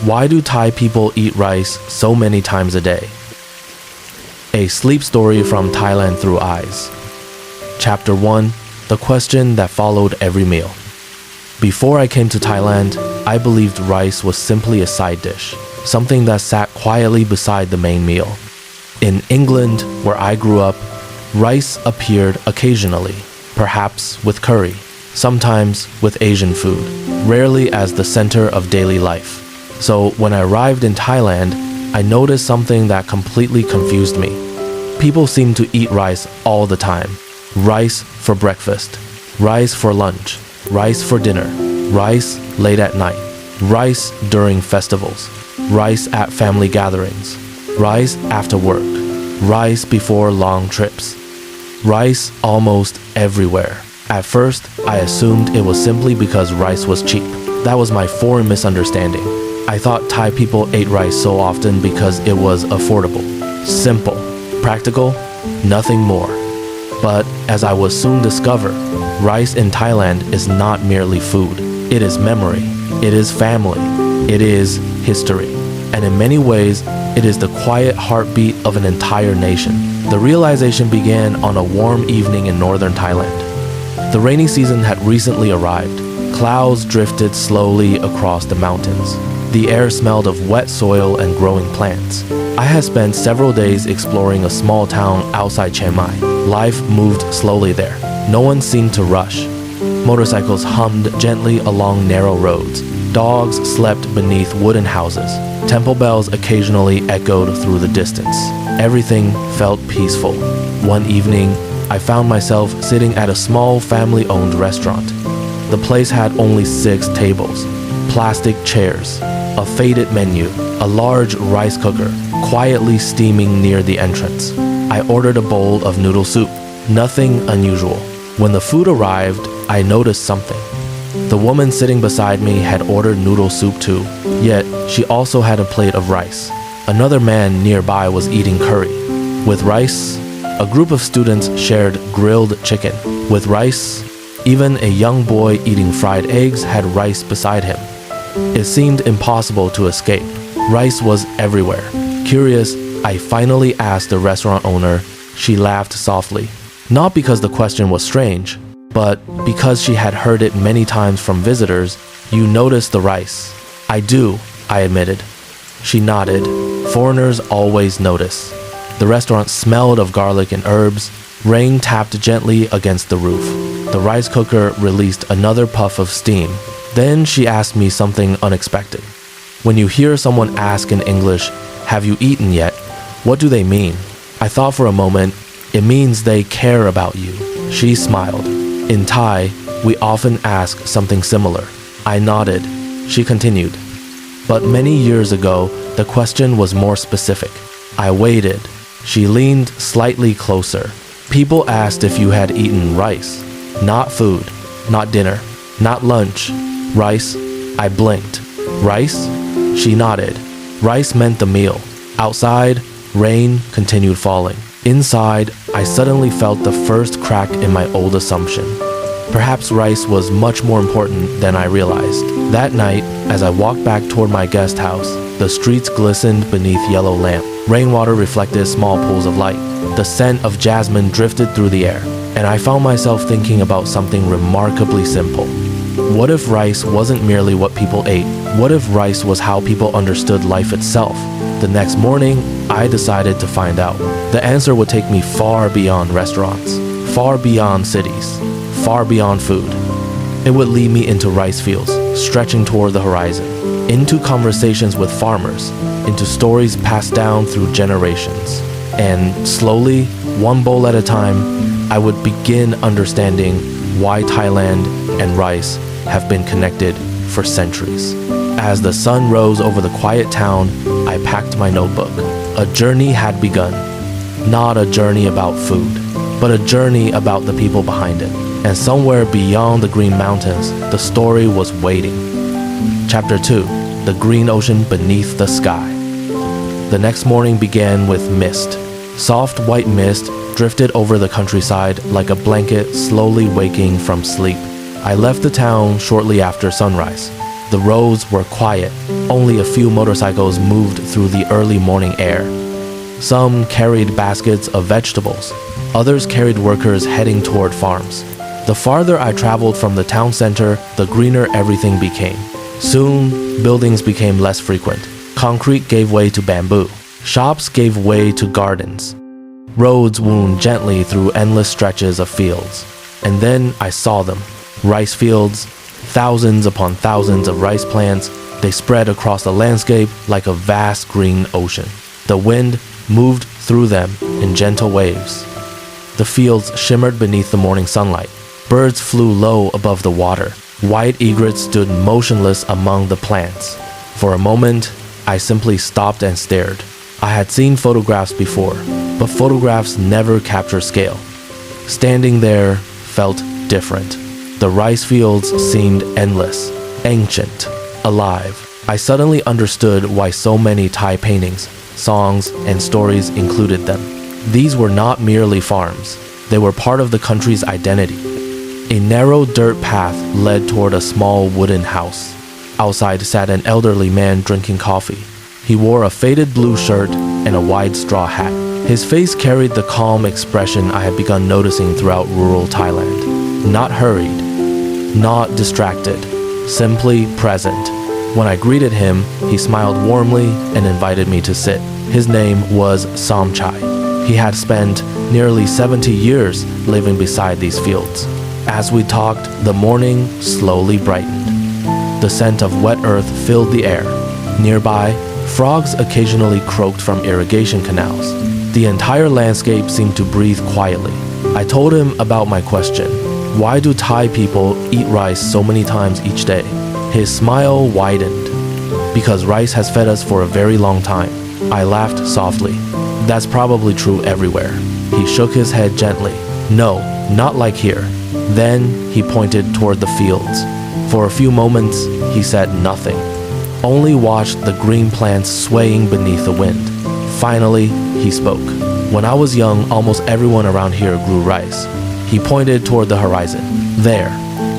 Why do Thai people eat rice so many times a day? A sleep story from Thailand through eyes. Chapter 1. The question that followed every meal. Before I came to Thailand, I believed rice was simply a side dish, something that sat quietly beside the main meal. In England, where I grew up, rice appeared occasionally, perhaps with curry, sometimes with Asian food, rarely as the center of daily life. So when I arrived in Thailand, I noticed something that completely confused me. People seem to eat rice all the time. Rice for breakfast, rice for lunch, rice for dinner, rice late at night, rice during festivals, rice at family gatherings, rice after work, rice before long trips, rice almost everywhere. At first, I assumed it was simply because rice was cheap. That was my foreign misunderstanding. I thought Thai people ate rice so often because it was affordable, simple, practical, nothing more. But as I would soon discover, rice in Thailand is not merely food. It is memory, it is family, it is history. And in many ways, it is the quiet heartbeat of an entire nation. The realization began on a warm evening in northern Thailand. The rainy season had recently arrived. Clouds drifted slowly across the mountains. The air smelled of wet soil and growing plants. I had spent several days exploring a small town outside Chiang Mai. Life moved slowly there. No one seemed to rush. Motorcycles hummed gently along narrow roads. Dogs slept beneath wooden houses. Temple bells occasionally echoed through the distance. Everything felt peaceful. One evening, I found myself sitting at a small family-owned restaurant. The place had only 6 tables, plastic chairs, a faded menu, a large rice cooker, quietly steaming near the entrance. I ordered a bowl of noodle soup, nothing unusual. When the food arrived, I noticed something. The woman sitting beside me had ordered noodle soup too, yet she also had a plate of rice. Another man nearby was eating curry. With rice, a group of students shared grilled chicken. With rice, even a young boy eating fried eggs had rice beside him. It seemed impossible to escape. Rice was everywhere. Curious, I finally asked the restaurant owner. She laughed softly. Not because the question was strange, but because she had heard it many times from visitors. You noticed the rice. I do, I admitted. She nodded. Foreigners always notice. The restaurant smelled of garlic and herbs. Rain tapped gently against the roof. The rice cooker released another puff of steam. Then she asked me something unexpected. When you hear someone ask in English, "Have you eaten yet?" what do they mean? I thought for a moment, it means they care about you. She smiled. In Thai, we often ask something similar. I nodded. She continued. But many years ago, the question was more specific. I waited. She leaned slightly closer. People asked if you had eaten rice. Not food, not dinner, not lunch. Rice. I blinked. Rice? She nodded. Rice meant the meal. Outside, rain continued falling. Inside, I suddenly felt the first crack in my old assumption. Perhaps rice was much more important than I realized. That night, as I walked back toward my guest house, the streets glistened beneath yellow lamp. Rainwater reflected small pools of light. The scent of jasmine drifted through the air, and I found myself thinking about something remarkably simple. What if rice wasn't merely what people ate? What if rice was how people understood life itself? The next morning, I decided to find out. The answer would take me far beyond restaurants, far beyond cities, far beyond food. It would lead me into rice fields, stretching toward the horizon, into conversations with farmers, into stories passed down through generations. And slowly, one bowl at a time, I would begin understanding why Thailand and rice have been connected for centuries. As the sun rose over the quiet town, I packed my notebook. A journey had begun. Not a journey about food, but a journey about the people behind it. And somewhere beyond the green mountains, the story was waiting. Chapter 2. The Green Ocean Beneath the Sky. The next morning began with mist. Soft white mist drifted over the countryside like a blanket slowly waking from sleep. I left the town shortly after sunrise. The roads were quiet. Only a few motorcycles moved through the early morning air. Some carried baskets of vegetables. Others carried workers heading toward farms. The farther I traveled from the town center, the greener everything became. Soon, buildings became less frequent. Concrete gave way to bamboo. Shops gave way to gardens. Roads wound gently through endless stretches of fields. And then I saw them. Rice fields, thousands upon thousands of rice plants. They spread across the landscape like a vast green ocean. The wind moved through them in gentle waves. The fields shimmered beneath the morning sunlight. Birds flew low above the water. White egrets stood motionless among the plants. For a moment, I simply stopped and stared. I had seen photographs before, but photographs never capture scale. Standing there felt different. The rice fields seemed endless, ancient, alive. I suddenly understood why so many Thai paintings, songs, and stories included them. These were not merely farms. They were part of the country's identity. A narrow dirt path led toward a small wooden house. Outside sat an elderly man drinking coffee. He wore a faded blue shirt and a wide straw hat. His face carried the calm expression I had begun noticing throughout rural Thailand. Not hurried, not distracted, simply present. When I greeted him, he smiled warmly and invited me to sit. His name was Somchai. He had spent nearly 70 years living beside these fields. As we talked, the morning slowly brightened. The scent of wet earth filled the air. Nearby, frogs occasionally croaked from irrigation canals. The entire landscape seemed to breathe quietly. I told him about my question. Why do Thai people eat rice so many times each day? His smile widened. Because rice has fed us for a very long time. I laughed softly. That's probably true everywhere. He shook his head gently. No, not like here. Then he pointed toward the fields. For a few moments, he said nothing. Only watched the green plants swaying beneath the wind. Finally, he spoke. When I was young, almost everyone around here grew rice. He pointed toward the horizon. There.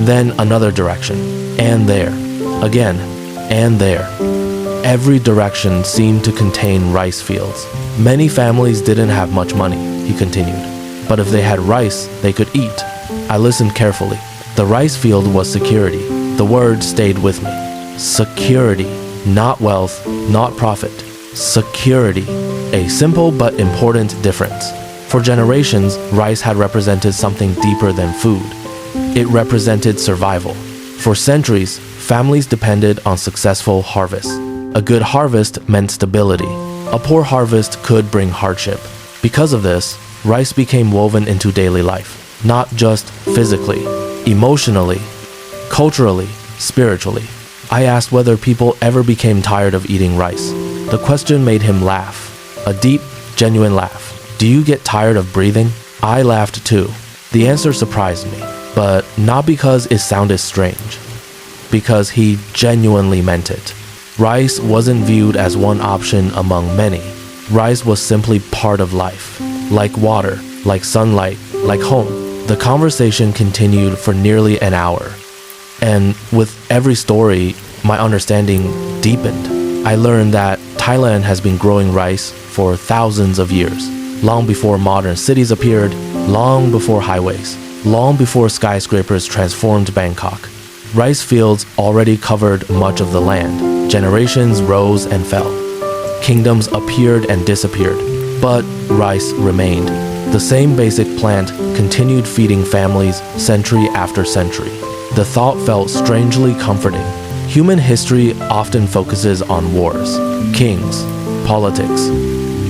Then another direction. And there. Again. And there. Every direction seemed to contain rice fields. Many families didn't have much money, he continued. But if they had rice, they could eat. I listened carefully. The rice field was security. The word stayed with me. Security. Not wealth, not profit. Security. A simple but important difference. For generations, rice had represented something deeper than food. It represented survival. For centuries, families depended on successful harvests. A good harvest meant stability. A poor harvest could bring hardship. Because of this, rice became woven into daily life, not just physically, emotionally, culturally, spiritually. I asked whether people ever became tired of eating rice. The question made him laugh, a deep, genuine laugh. Do you get tired of breathing? I laughed too. The answer surprised me, but not because it sounded strange, because he genuinely meant it. Rice wasn't viewed as one option among many. Rice was simply part of life, like water, like sunlight, like home. The conversation continued for nearly an hour. And with every story, my understanding deepened. I learned that Thailand has been growing rice for thousands of years, long before modern cities appeared, long before highways, long before skyscrapers transformed Bangkok. Rice fields already covered much of the land. Generations rose and fell. Kingdoms appeared and disappeared, but rice remained. The same basic plant continued feeding families century after century. The thought felt strangely comforting. Human history often focuses on wars, kings, politics,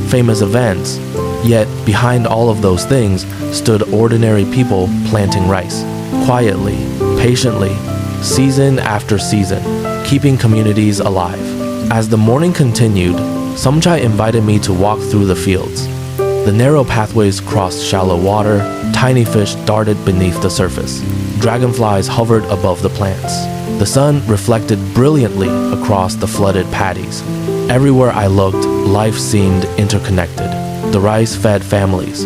famous events. Yet behind all of those things stood ordinary people planting rice, quietly, patiently, season after season, keeping communities alive. As the morning continued, Somchai invited me to walk through the fields. The narrow pathways crossed shallow water, tiny fish darted beneath the surface. Dragonflies hovered above the plants. The sun reflected brilliantly across the flooded paddies. Everywhere I looked, life seemed interconnected. The rice fed families.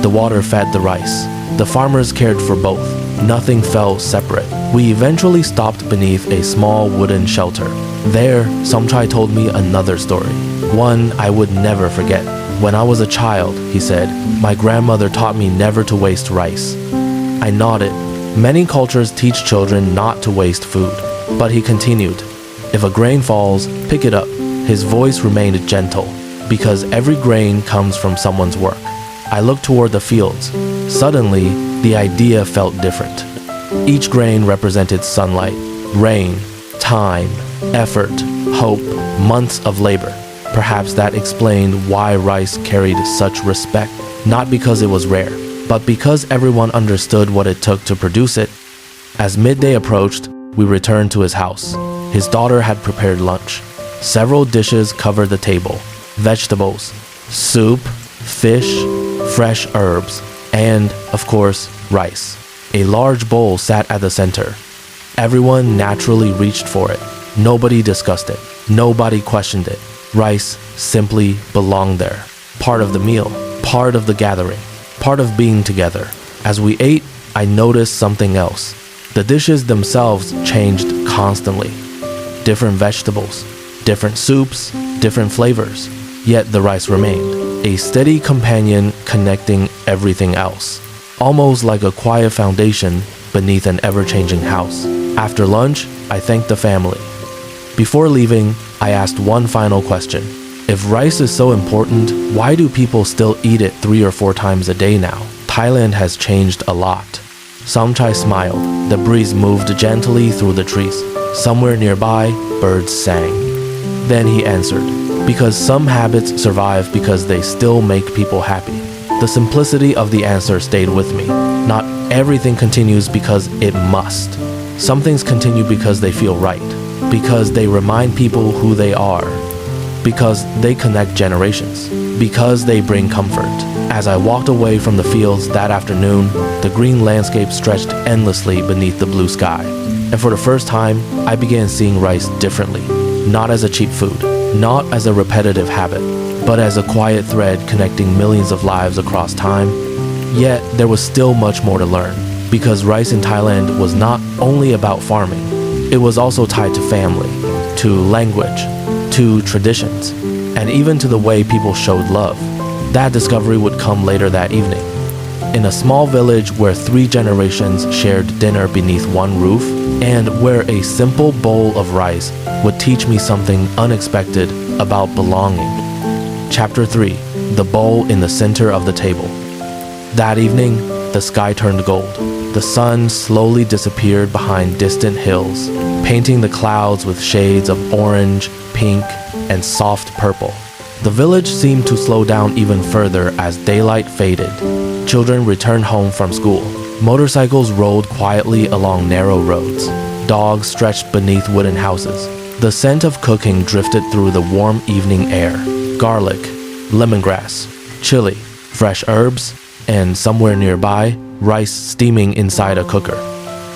The water fed the rice. The farmers cared for both. Nothing felt separate. We eventually stopped beneath a small wooden shelter. There, Somchai told me another story, one I would never forget. When I was a child, he said, my grandmother taught me never to waste rice. I nodded. Many cultures teach children not to waste food. But he continued, if a grain falls, pick it up. His voice remained gentle, because every grain comes from someone's work. I looked toward the fields. Suddenly, the idea felt different. Each grain represented sunlight, rain, time, effort, hope, months of labor. Perhaps that explained why rice carried such respect, not because it was rare, but because everyone understood what it took to produce it. As midday approached, we returned to his house. His daughter had prepared lunch. Several dishes covered the table: vegetables, soup, fish, fresh herbs, and, of course, rice. A large bowl sat at the center. Everyone naturally reached for it. Nobody discussed it. Nobody questioned it. Rice simply belonged there. Part of the meal, part of the gathering, part of being together. As we ate, I noticed something else. The dishes themselves changed constantly. Different vegetables, different soups, different flavors. Yet the rice remained, a steady companion connecting everything else. Almost like a quiet foundation beneath an ever-changing house. After lunch, I thanked the family. Before leaving, I asked one final question. If rice is so important, why do people still eat it 3 or 4 times a day now? Thailand has changed a lot. Somchai smiled. The breeze moved gently through the trees. Somewhere nearby, birds sang. Then he answered, because some habits survive because they still make people happy. The simplicity of the answer stayed with me. Not everything continues because it must. Some things continue because they feel right, because they remind people who they are, because they connect generations, because they bring comfort. As I walked away from the fields that afternoon, the green landscape stretched endlessly beneath the blue sky. And for the first time, I began seeing rice differently, not as a cheap food, not as a repetitive habit, but as a quiet thread connecting millions of lives across time. Yet, there was still much more to learn, because rice in Thailand was not only about farming, it was also tied to family, to language, to traditions, and even to the way people showed love. That discovery would come later that evening. In a small village where 3 generations shared dinner beneath one roof, and where a simple bowl of rice would teach me something unexpected about belonging. Chapter 3. The bowl in the center of the table. That evening, the sky turned gold. The sun slowly disappeared behind distant hills, painting the clouds with shades of orange, pink, and soft purple. The village seemed to slow down even further as daylight faded. Children returned home from school. Motorcycles rolled quietly along narrow roads. Dogs stretched beneath wooden houses. The scent of cooking drifted through the warm evening air. Garlic, lemongrass, chili, fresh herbs, and somewhere nearby, rice steaming inside a cooker.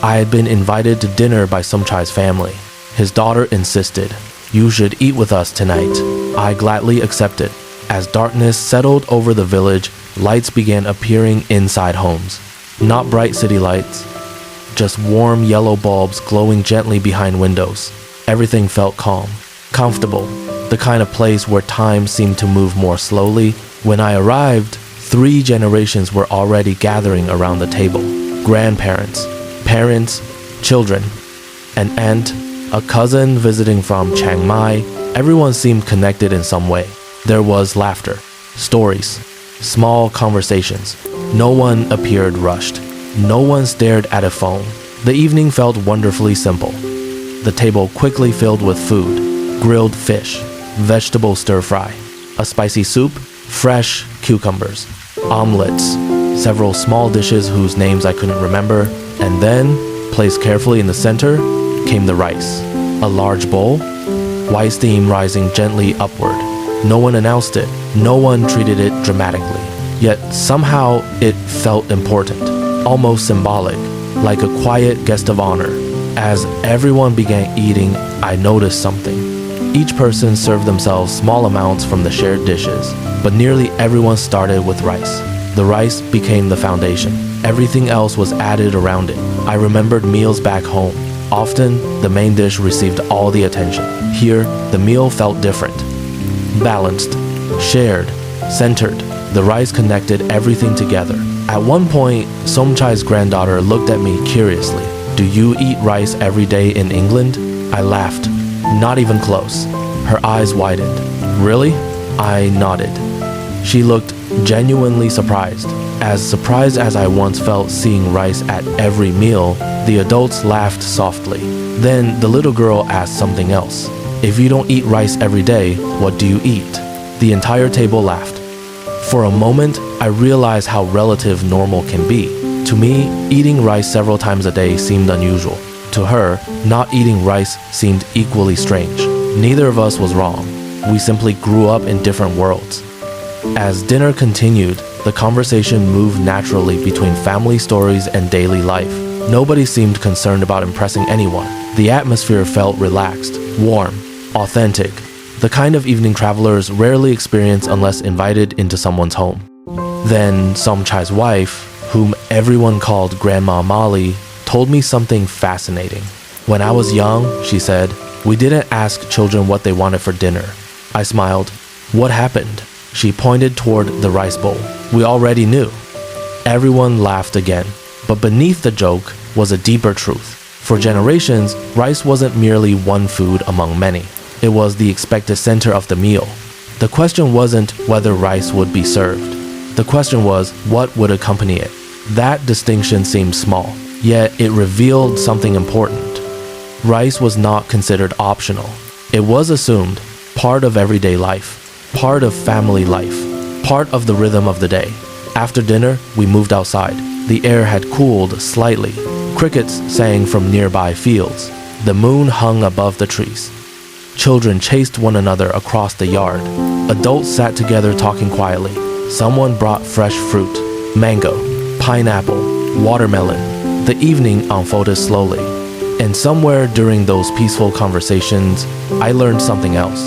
I had been invited to dinner by Somchai's family. His daughter insisted, "You should eat with us tonight." I gladly accepted. As darkness settled over the village, lights began appearing inside homes. Not bright city lights, just warm yellow bulbs glowing gently behind windows. Everything felt calm, comfortable, the kind of place where time seemed to move more slowly. When I arrived, 3 generations were already gathering around the table. Grandparents, parents, children, an aunt, a cousin visiting from Chiang Mai. Everyone seemed connected in some way. There was laughter, stories, small conversations. No one appeared rushed. No one stared at a phone. The evening felt wonderfully simple. The table quickly filled with food: grilled fish, vegetable stir-fry, a spicy soup, fresh cucumbers, omelets, several small dishes whose names I couldn't remember, and then, placed carefully in the center, came the rice. A large bowl, white steam rising gently upward. No one announced it. No one treated it dramatically. Yet somehow it felt important, almost symbolic, like a quiet guest of honor. As everyone began eating, I noticed something. Each person served themselves small amounts from the shared dishes, but nearly everyone started with rice. The rice became the foundation. Everything else was added around it. I remembered meals back home. Often, the main dish received all the attention. Here, the meal felt different. Balanced, shared, centered. The rice connected everything together. At one point, Somchai's granddaughter looked at me curiously. "Do you eat rice every day in England?" I laughed. "Not even close." Her eyes widened. "Really?" I nodded. She looked genuinely surprised. As surprised as I once felt seeing rice at every meal, the adults laughed softly. Then the little girl asked something else. "If you don't eat rice every day, what do you eat?" The entire table laughed. For a moment, I realized how relative normal can be. To me, eating rice several times a day seemed unusual. To her, not eating rice seemed equally strange. Neither of us was wrong. We simply grew up in different worlds. As dinner continued, the conversation moved naturally between family stories and daily life. Nobody seemed concerned about impressing anyone. The atmosphere felt relaxed, warm, authentic, the kind of evening travelers rarely experience unless invited into someone's home. Then Somchai's wife, whom everyone called Grandma Molly, told me something fascinating. "When I was young," she said, "we didn't ask children what they wanted for dinner." I smiled. "What happened?" She pointed toward the rice bowl. "We already knew." Everyone laughed again. But beneath the joke was a deeper truth. For generations, rice wasn't merely one food among many. It was the expected center of the meal. The question wasn't whether rice would be served. The question was what would accompany it. That distinction seemed small, yet it revealed something important. Rice was not considered optional. It was assumed part of everyday life, part of family life, part of the rhythm of the day. After dinner, we moved outside. The air had cooled slightly. Crickets sang from nearby fields. The moon hung above the trees. Children chased one another across the yard. Adults sat together talking quietly. Someone brought fresh fruit, mango, pineapple, watermelon. The evening unfolded slowly. And somewhere during those peaceful conversations, I learned something else.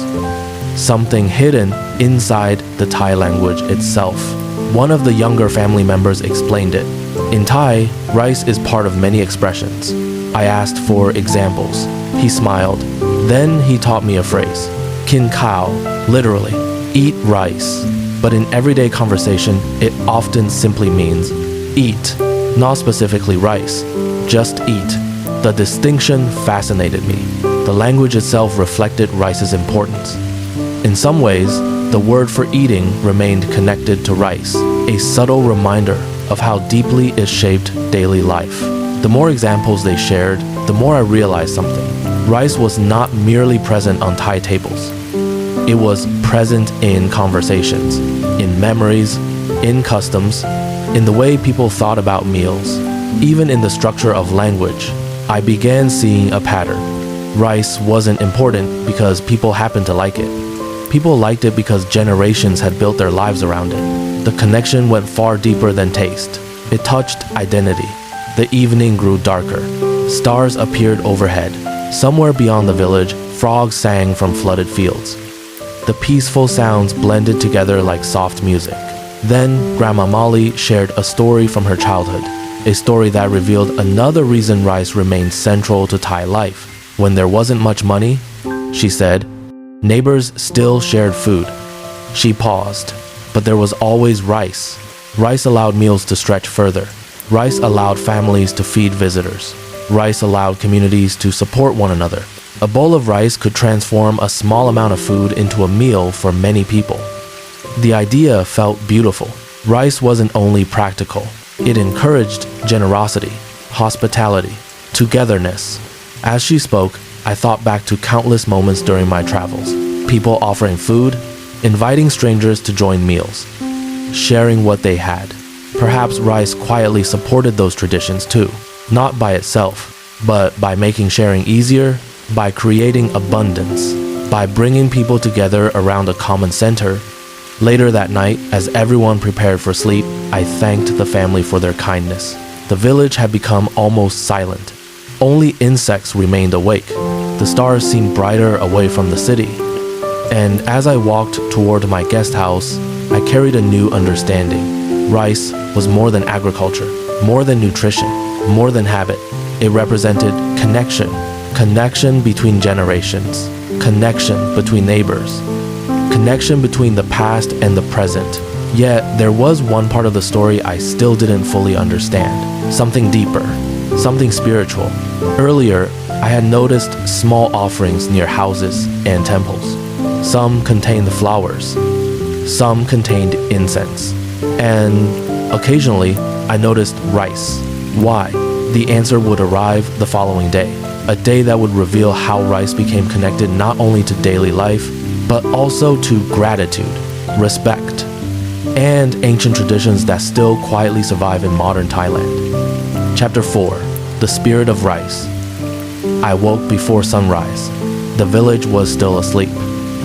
Something hidden inside the Thai language itself. One of the younger family members explained it. In Thai, rice is part of many expressions. I asked for examples. He smiled. Then he taught me a phrase. Kin khao, literally, eat rice. But in everyday conversation, it often simply means eat, not specifically rice, just eat. The distinction fascinated me. The language itself reflected rice's importance. In some ways, the word for eating remained connected to rice, a subtle reminder of how deeply it shaped daily life. The more examples they shared, the more I realized something. Rice was not merely present on Thai tables. It was present in conversations, in memories, in customs, in the way people thought about meals. Even in the structure of language, I began seeing a pattern. Rice wasn't important because people happened to like it. People liked it because generations had built their lives around it. The connection went far deeper than taste. It touched identity. The evening grew darker. Stars appeared overhead. Somewhere beyond the village, frogs sang from flooded fields. The peaceful sounds blended together like soft music. Then, Grandma Molly shared a story from her childhood, a story that revealed another reason rice remained central to Thai life. When there wasn't much money, she said, neighbors still shared food. She paused, but there was always rice. Rice allowed meals to stretch further. Rice allowed families to feed visitors. Rice allowed communities to support one another. A bowl of rice could transform a small amount of food into a meal for many people. The idea felt beautiful. Rice wasn't only practical. It encouraged generosity, hospitality, togetherness. As she spoke, I thought back to countless moments during my travels. People offering food, inviting strangers to join meals, sharing what they had. Perhaps rice quietly supported those traditions too, not by itself, but by making sharing easier, by creating abundance, by bringing people together around a common center. Later that night, as everyone prepared for sleep, I thanked the family for their kindness. The village had become almost silent. Only insects remained awake. The stars seemed brighter away from the city. And as I walked toward my guest house, I carried a new understanding. Rice was more than agriculture. more than nutrition, more than habit. It represented connection between generations, connection between neighbors, connection between the past and the present. Yet, there was one part of the story I still didn't fully understand. Something deeper, something spiritual. Earlier, I had noticed small offerings near houses and temples. Some contained flowers, some contained incense, and occasionally I noticed rice. Why? The answer would arrive the following day, a day that would reveal how rice became connected not only to daily life, but also to gratitude, respect, and ancient traditions that still quietly survive in modern Thailand. Chapter 4. The Spirit of Rice. I woke before sunrise. The village was still asleep.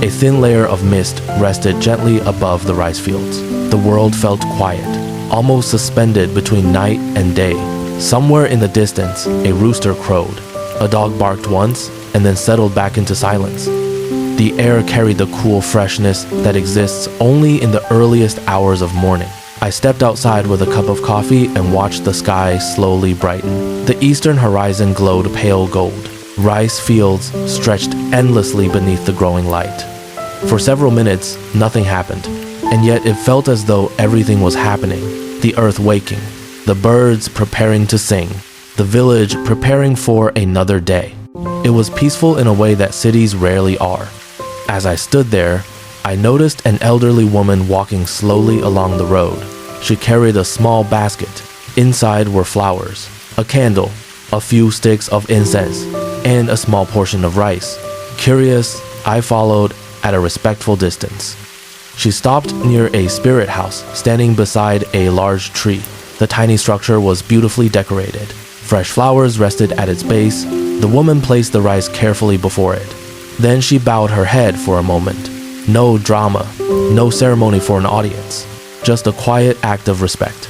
A thin layer of mist rested gently above the rice fields. The world felt quiet, almost suspended between night and day. Somewhere in the distance, a rooster crowed. A dog barked once and then settled back into silence. The air carried the cool freshness that exists only in the earliest hours of morning. I stepped outside with a cup of coffee and watched the sky slowly brighten. The eastern horizon glowed pale gold. Rice fields stretched endlessly beneath the growing light. For several minutes, nothing happened, and yet it felt as though everything was happening. The earth waking, the birds preparing to sing, the village preparing for another day. It was peaceful in a way that cities rarely are. As I stood there, I noticed an elderly woman walking slowly along the road. She carried a small basket. Inside were flowers, a candle, a few sticks of incense, and a small portion of rice. Curious, I followed at a respectful distance. She stopped near a spirit house, standing beside a large tree. The tiny structure was beautifully decorated. Fresh flowers rested at its base. The woman placed the rice carefully before it. Then she bowed her head for a moment. No drama, no ceremony for an audience, just a quiet act of respect.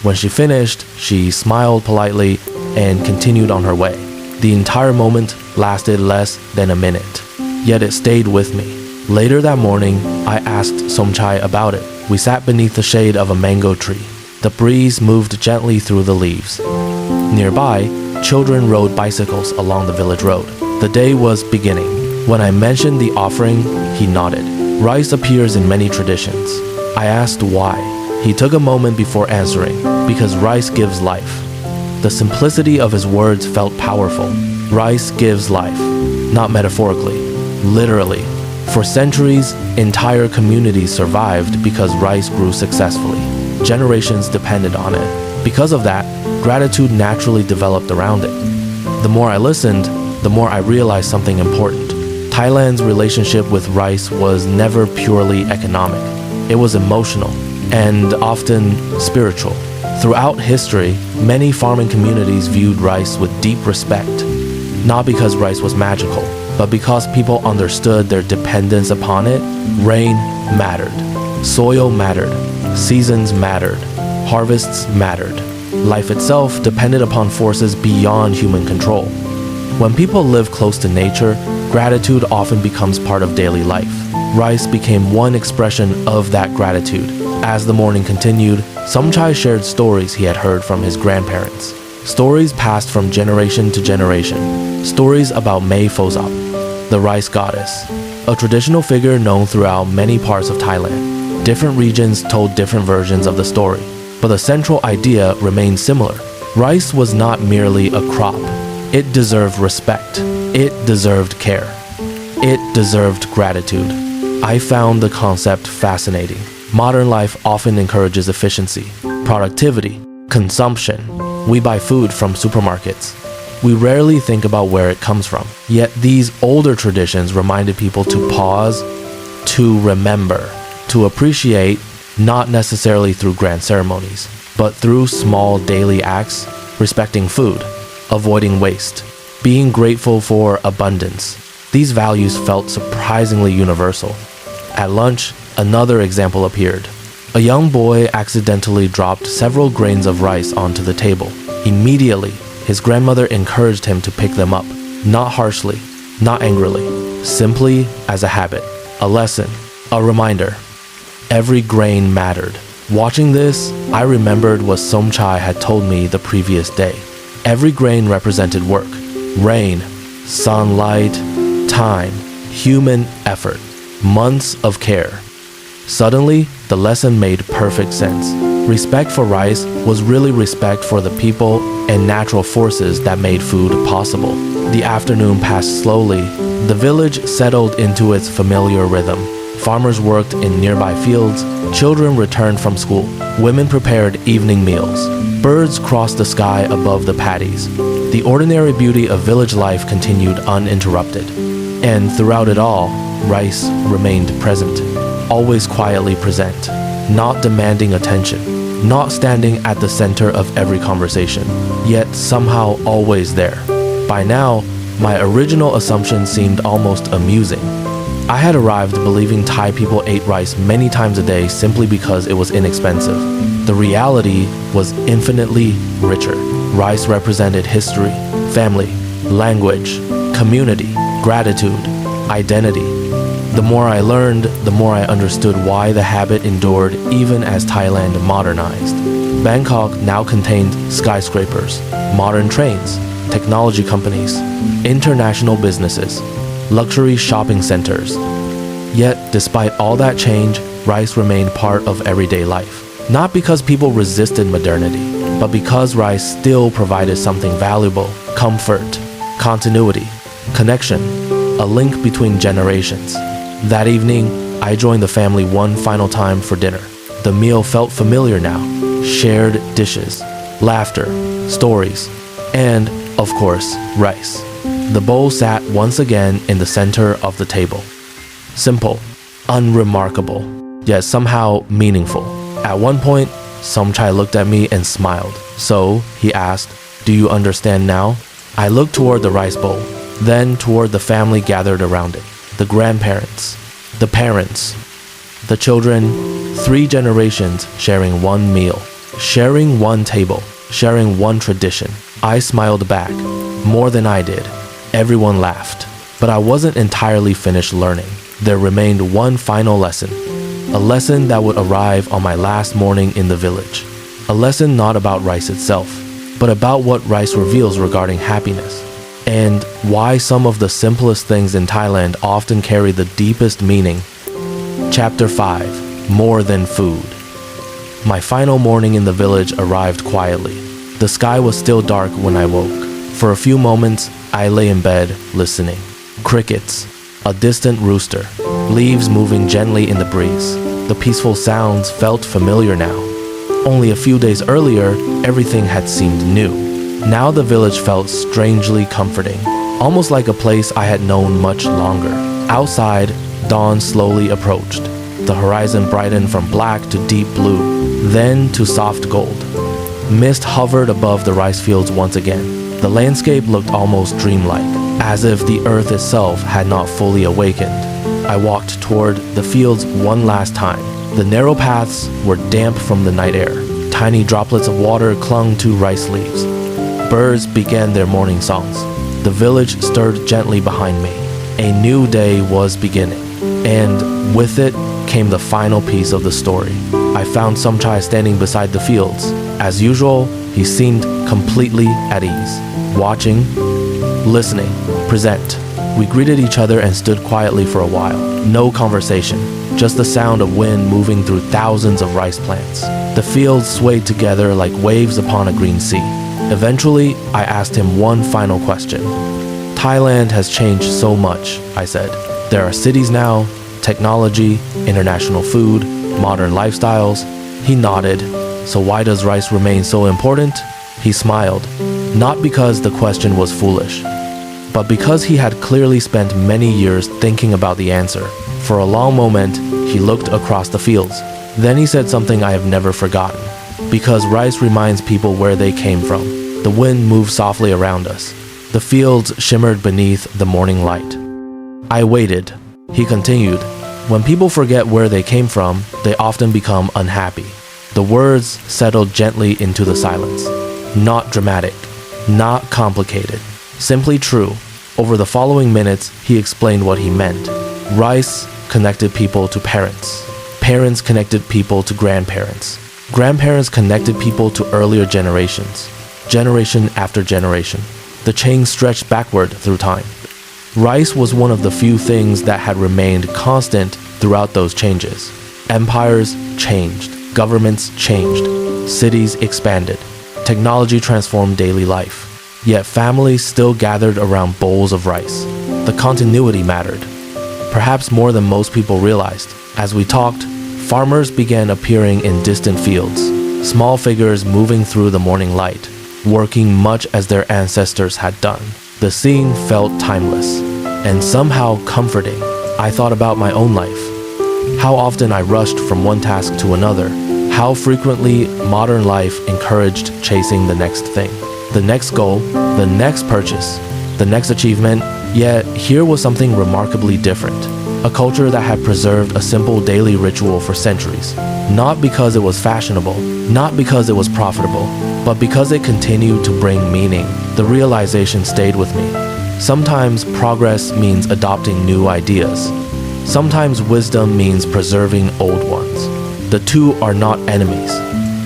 When she finished, she smiled politely and continued on her way. The entire moment lasted less than a minute, yet it stayed with me. Later that morning, I asked Somchai about it. We sat beneath the shade of a mango tree. The breeze moved gently through the leaves. Nearby, children rode bicycles along the village road. The day was beginning. When I mentioned the offering, he nodded. Rice appears in many traditions. I asked why. He took a moment before answering, because rice gives life. The simplicity of his words felt powerful. Rice gives life, not metaphorically, literally. For centuries, entire communities survived because rice grew successfully. Generations depended on it. Because of that, gratitude naturally developed around it. The more I listened, the more I realized something important. Thailand's relationship with rice was never purely economic. It was emotional and often spiritual. Throughout history, many farming communities viewed rice with deep respect, not because rice was magical, but because people understood their dependence upon it. Rain mattered, soil mattered, seasons mattered, harvests mattered. Life itself depended upon forces beyond human control. When people live close to nature, gratitude often becomes part of daily life. Rice became one expression of that gratitude. As the morning continued, Somchai shared stories he had heard from his grandparents. Stories passed from generation to generation. Stories about May Phosop, the rice goddess, a traditional figure known throughout many parts of Thailand. Different regions told different versions of the story, but the central idea remained similar. Rice was not merely a crop. It deserved respect. It deserved care. It deserved gratitude. I found the concept fascinating. Modern life often encourages efficiency, productivity, consumption. We buy food from supermarkets. We rarely think about where it comes from. Yet these older traditions reminded people to pause, to remember, to appreciate, not necessarily through grand ceremonies, but through small daily acts, respecting food, avoiding waste, being grateful for abundance. These values felt surprisingly universal. At lunch, another example appeared. A young boy accidentally dropped several grains of rice onto the table. Immediately, his grandmother encouraged him to pick them up, not harshly, not angrily, simply as a habit, a lesson, a reminder. Every grain mattered. Watching this, I remembered what Somchai had told me the previous day. Every grain represented work, rain, sunlight, time, human effort, months of care. Suddenly, the lesson made perfect sense. Respect for rice was really respect for the people and natural forces that made food possible. The afternoon passed slowly. The village settled into its familiar rhythm. Farmers worked in nearby fields. Children returned from school. Women prepared evening meals. Birds crossed the sky above the paddies. The ordinary beauty of village life continued uninterrupted. And throughout it all, rice remained present, always quietly present, not demanding attention, not standing at the center of every conversation, yet somehow always there. By now, my original assumption seemed almost amusing. I had arrived believing Thai people ate rice many times a day simply because it was inexpensive. The reality was infinitely richer. Rice represented history, family, language, community, gratitude, identity. The more I learned, the more I understood why the habit endured even as Thailand modernized. Bangkok now contained skyscrapers, modern trains, technology companies, international businesses, luxury shopping centers. Yet, despite all that change, rice remained part of everyday life. Not because people resisted modernity, but because rice still provided something valuable: comfort, continuity, connection, a link between generations. That evening, I joined the family one final time for dinner. The meal felt familiar now. Shared dishes, laughter, stories, and, of course, rice. The bowl sat once again in the center of the table. Simple, unremarkable, yet somehow meaningful. At one point, Somchai looked at me and smiled. So, he asked, "Do you understand now?" I looked toward the rice bowl, then toward the family gathered around it. The grandparents, the parents, the children, 3 generations sharing one meal, sharing one table, sharing one tradition. I smiled back, more than I did. Everyone laughed. But I wasn't entirely finished learning. There remained one final lesson. A lesson that would arrive on my last morning in the village. A lesson not about rice itself, but about what rice reveals regarding happiness, and why some of the simplest things in Thailand often carry the deepest meaning. Chapter 5: More Than Food. My final morning in the village arrived quietly. The sky was still dark when I woke. For a few moments, I lay in bed, listening. Crickets, a distant rooster, leaves moving gently in the breeze. The peaceful sounds felt familiar now. Only a few days earlier, everything had seemed new. Now the village felt strangely comforting, almost like a place I had known much longer. Outside, dawn slowly approached. The horizon brightened from black to deep blue, then to soft gold. Mist hovered above the rice fields once again. The landscape looked almost dreamlike, as if the earth itself had not fully awakened. I walked toward the fields one last time. The narrow paths were damp from the night air. Tiny droplets of water clung to rice leaves. Birds began their morning songs. The village stirred gently behind me. A new day was beginning, and with it came the final piece of the story. I found Somchai standing beside the fields. As usual, he seemed completely at ease, watching, listening, present. We greeted each other and stood quietly for a while. No conversation, just the sound of wind moving through thousands of rice plants. The fields swayed together like waves upon a green sea. Eventually, I asked him one final question. Thailand has changed so much, I said. There are cities now, technology, international food, modern lifestyles. He nodded. So why does rice remain so important? He smiled, not because the question was foolish, but because he had clearly spent many years thinking about the answer. For a long moment, he looked across the fields. Then he said something I have never forgotten. Because rice reminds people where they came from. The wind moved softly around us. The fields shimmered beneath the morning light. I waited. He continued, when people forget where they came from, they often become unhappy. The words settled gently into the silence. Not dramatic, not complicated, simply true. Over the following minutes, he explained what he meant. Rice connected people to parents. Parents connected people to grandparents. Grandparents connected people to earlier generations, generation after generation. The chain stretched backward through time. Rice was one of the few things that had remained constant throughout those changes. Empires changed, governments changed, cities expanded, technology transformed daily life. Yet families still gathered around bowls of rice. The continuity mattered, perhaps more than most people realized. As we talked, farmers began appearing in distant fields, small figures moving through the morning light, working much as their ancestors had done. The scene felt timeless and somehow comforting. I thought about my own life, how often I rushed from one task to another, how frequently modern life encouraged chasing the next thing, the next goal, the next purchase, the next achievement. Yet here was something remarkably different. A culture that had preserved a simple daily ritual for centuries, not because it was fashionable, not because it was profitable, but because it continued to bring meaning. The realization stayed with me. Sometimes progress means adopting new ideas. Sometimes wisdom means preserving old ones. The two are not enemies.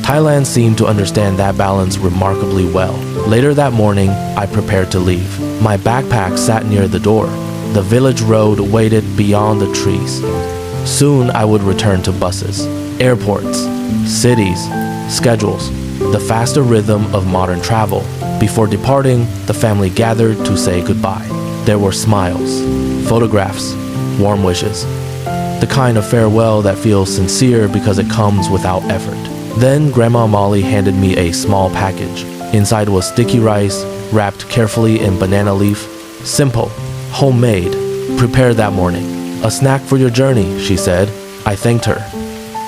Thailand seemed to understand that balance remarkably well. Later that morning, I prepared to leave. My backpack sat near the door. The village road waited beyond the trees. Soon I would return to buses, airports, cities, schedules, the faster rhythm of modern travel. Before departing, the family gathered to say goodbye. There were smiles, photographs, warm wishes. The kind of farewell that feels sincere because it comes without effort. Then Grandma Molly handed me a small package. Inside was sticky rice, wrapped carefully in banana leaf. Simple, homemade, prepared that morning. A snack for your journey, she said. I thanked her.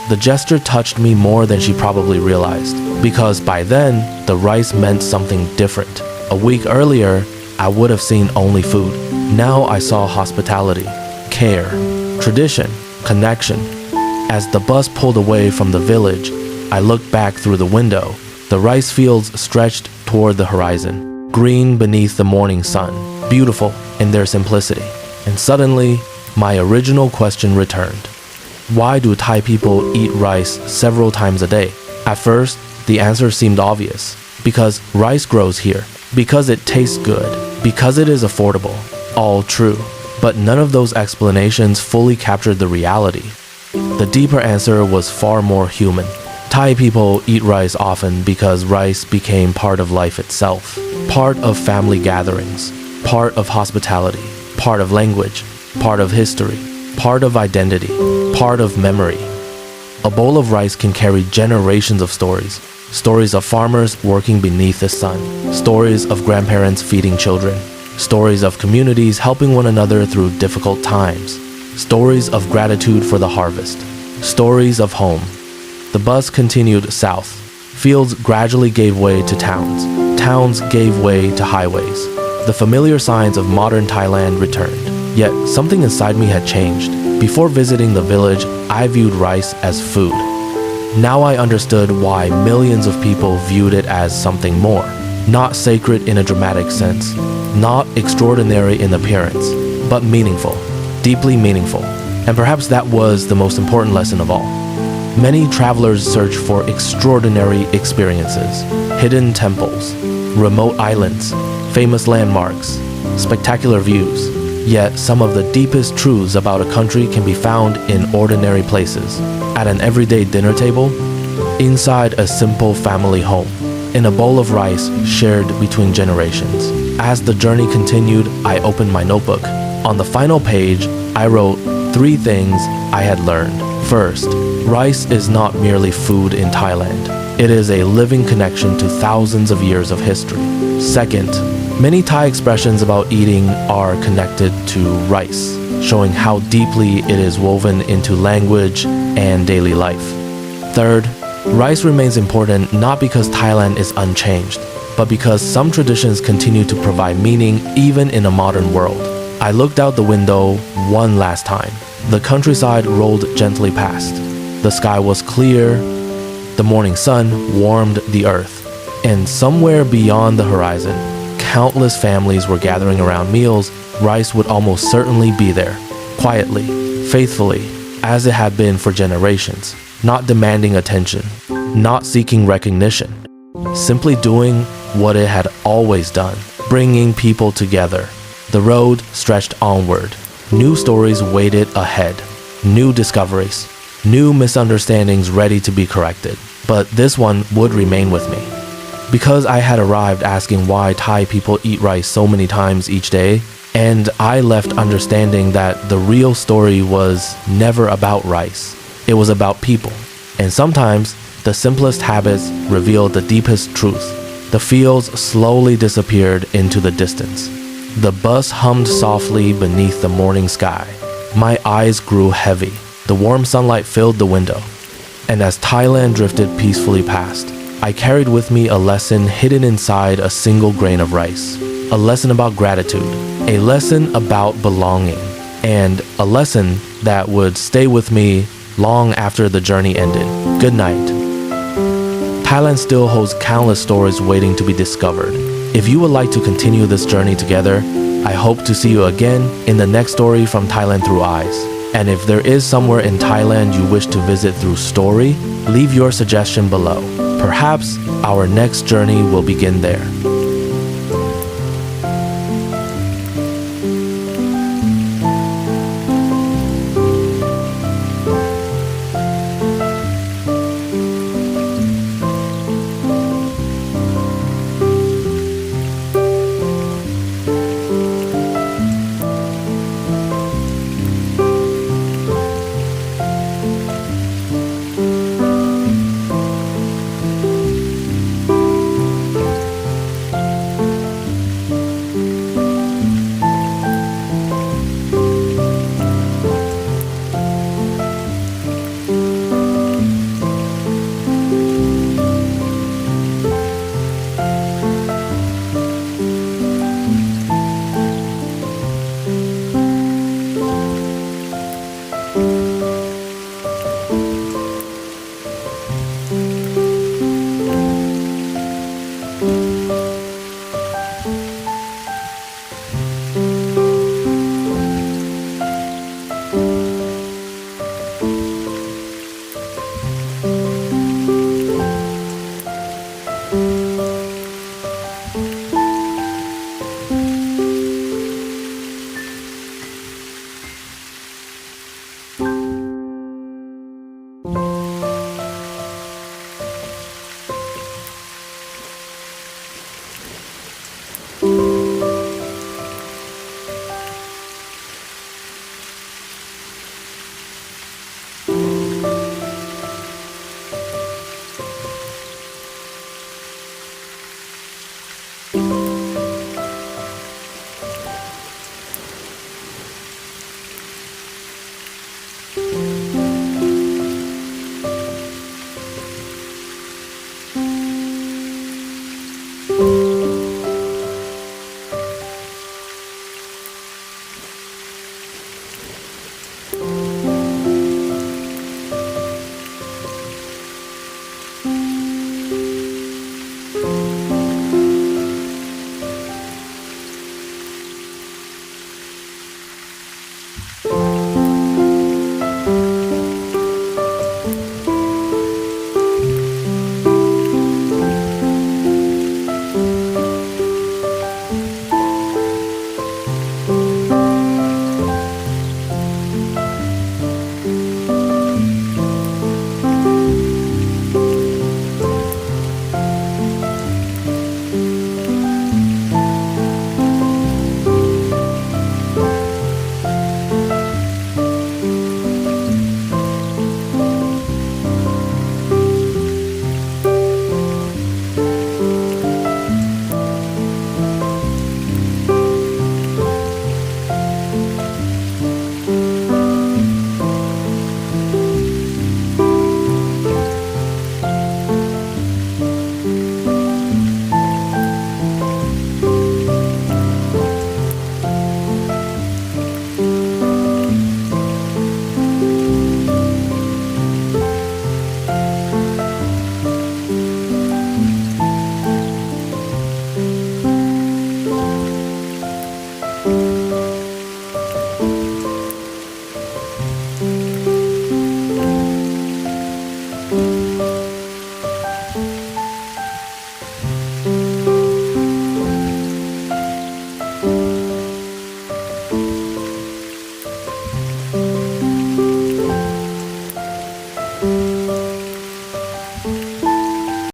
The gesture touched me more than she probably realized, because by then, the rice meant something different. A week earlier, I would have seen only food. Now I saw hospitality, care, tradition, connection. As the bus pulled away from the village, I looked back through the window. The rice fields stretched toward the horizon, green beneath the morning sun, beautiful in their simplicity. And suddenly, my original question returned. Why do Thai people eat rice several times a day? At first, the answer seemed obvious. Because rice grows here. Because it tastes good. Because it is affordable. All true. But none of those explanations fully captured the reality. The deeper answer was far more human. Thai people eat rice often because rice became part of life itself. Part of family gatherings. Part of hospitality. Part of language. Part of history. Part of identity. Part of memory. A bowl of rice can carry generations of stories. Stories of farmers working beneath the sun. Stories of grandparents feeding children. Stories of communities helping one another through difficult times. Stories of gratitude for the harvest. Stories of home. The bus continued south. Fields gradually gave way to towns. Towns gave way to highways. The familiar signs of modern Thailand returned. Yet something inside me had changed. Before visiting the village, I viewed rice as food. Now I understood why millions of people viewed it as something more. Not sacred in a dramatic sense, not extraordinary in appearance, but meaningful, deeply meaningful. And perhaps that was the most important lesson of all. Many travelers search for extraordinary experiences, hidden temples, remote islands, famous landmarks, spectacular views. Yet some of the deepest truths about a country can be found in ordinary places, at an everyday dinner table, inside a simple family home, in a bowl of rice shared between generations. As the journey continued, I opened my notebook. On the final page, I wrote 3 things I had learned. First, rice is not merely food in Thailand. It is a living connection to thousands of years of history. Second, many Thai expressions about eating are connected to rice, showing how deeply it is woven into language and daily life. Third, rice remains important not because Thailand is unchanged, but because some traditions continue to provide meaning even in a modern world. I looked out the window one last time. The countryside rolled gently past. The sky was clear. The morning sun warmed the earth. And somewhere beyond the horizon, countless families were gathering around meals. Rice would almost certainly be there, quietly, faithfully, as it had been for generations, not demanding attention, not seeking recognition, simply doing what it had always done, bringing people together. The road stretched onward. New stories waited ahead, new discoveries, new misunderstandings ready to be corrected. But this one would remain with me. Because I had arrived asking why Thai people eat rice so many times each day, and I left understanding that the real story was never about rice. It was about people. And sometimes, the simplest habits revealed the deepest truth. The fields slowly disappeared into the distance. The bus hummed softly beneath the morning sky. My eyes grew heavy. The warm sunlight filled the window. And as Thailand drifted peacefully past, I carried with me a lesson hidden inside a single grain of rice. A lesson about gratitude, a lesson about belonging, and a lesson that would stay with me long after the journey ended. Good night. Thailand still holds countless stories waiting to be discovered. If you would like to continue this journey together, I hope to see you again in the next story from Thailand Through Eyes. And if there is somewhere in Thailand you wish to visit through story, leave your suggestion below. Perhaps our next journey will begin there.